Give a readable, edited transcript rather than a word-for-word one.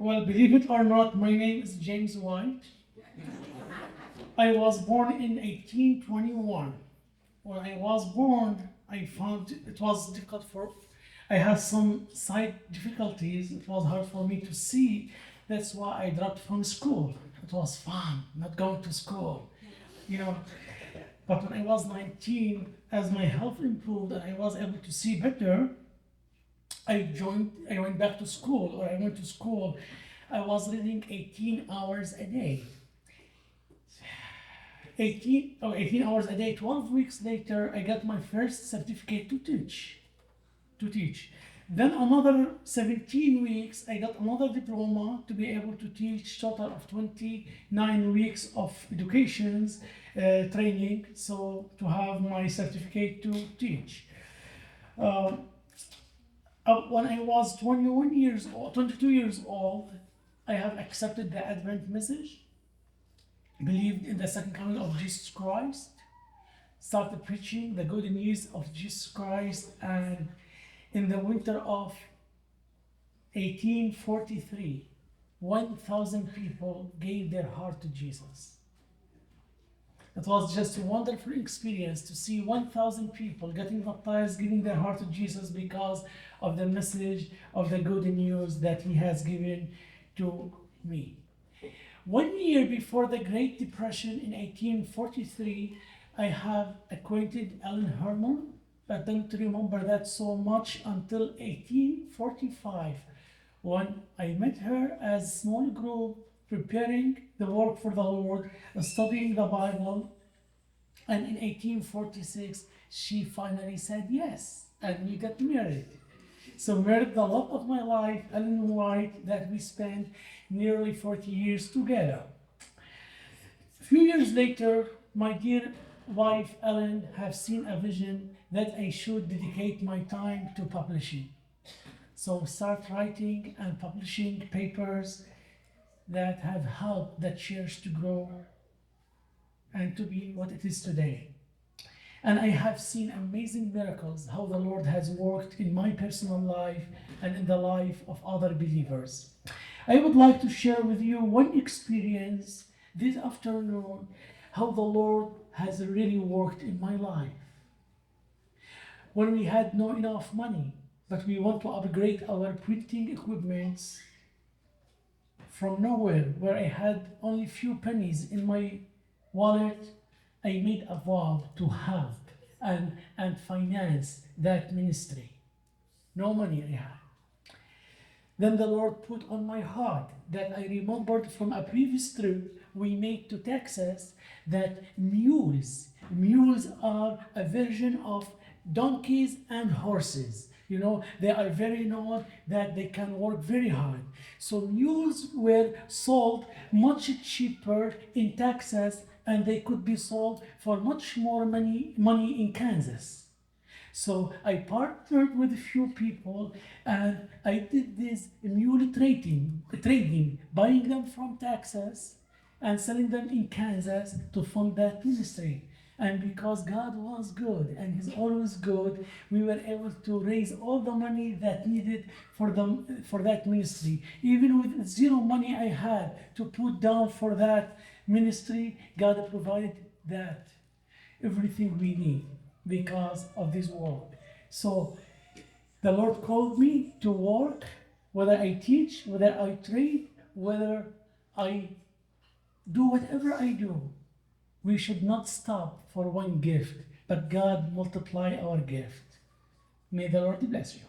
Well, believe it or not, my name is James White. I was born in 1821. When I was born, I found it was difficult I had some sight difficulties. It was hard for me to see. That's why I dropped from school. It was fun, not going to school, you know. But when I was 19, as my health improved and I was able to see better, I went back to school, or I went to school. I was reading 18 hours a day. 18 hours a day. 12 weeks later, I got my first certificate to teach. Then another 17 weeks, I got another diploma to be able to teach, total of 29 weeks of educations, training, so to have my certificate to teach. When I was 22 years old, I have accepted the Advent message, believed in the second coming of Jesus Christ, started preaching the good news of Jesus Christ, and in the winter of 1843, 1,000 people gave their heart to Jesus. It was just a wonderful experience to see 1,000 people getting baptized, giving their heart to Jesus because of the message of the good news that He has given to me. 1 year before the Great Depression in 1843, I have acquainted Ellen Herman. I don't remember that so much until 1845, when I met her as a small group preparing the work for the Lord, studying the Bible, and in 1846 she finally said yes, and we got married. So married the love of my life, Ellen White, that we spent nearly 40 years together. A few years later, my dear wife Ellen have seen a vision that I should dedicate my time to publishing. So start writing and publishing papers that have helped the church to grow and to be what it is today. And I have seen amazing miracles, how the Lord has worked in my personal life and in the life of other believers. I would like to share with you one experience this afternoon, how the Lord has really worked in my life. When we had no enough money, but we want to upgrade our printing equipments from nowhere, where I had only few pennies in my wallet, I made a vow to help and finance that ministry. No money I had. Then the Lord put on my heart that I remembered from a previous trip we made to Texas that mules are a version of donkeys and horses. You know, they are very known that they can work very hard. So mules were sold much cheaper in Texas, and they could be sold for much more money in Kansas. So I partnered with a few people, and I did this mule trading, buying them from Texas and selling them in Kansas to fund that ministry. And because God was good and He's always good, we were able to raise all the money that needed for that ministry. Even with zero money I had to put down for that ministry, God provided that everything we need because of this work. So the Lord called me to work, whether I teach, whether I trade, whether I do whatever I do. We should not stop for one gift, but God multiply our gift. May the Lord bless you.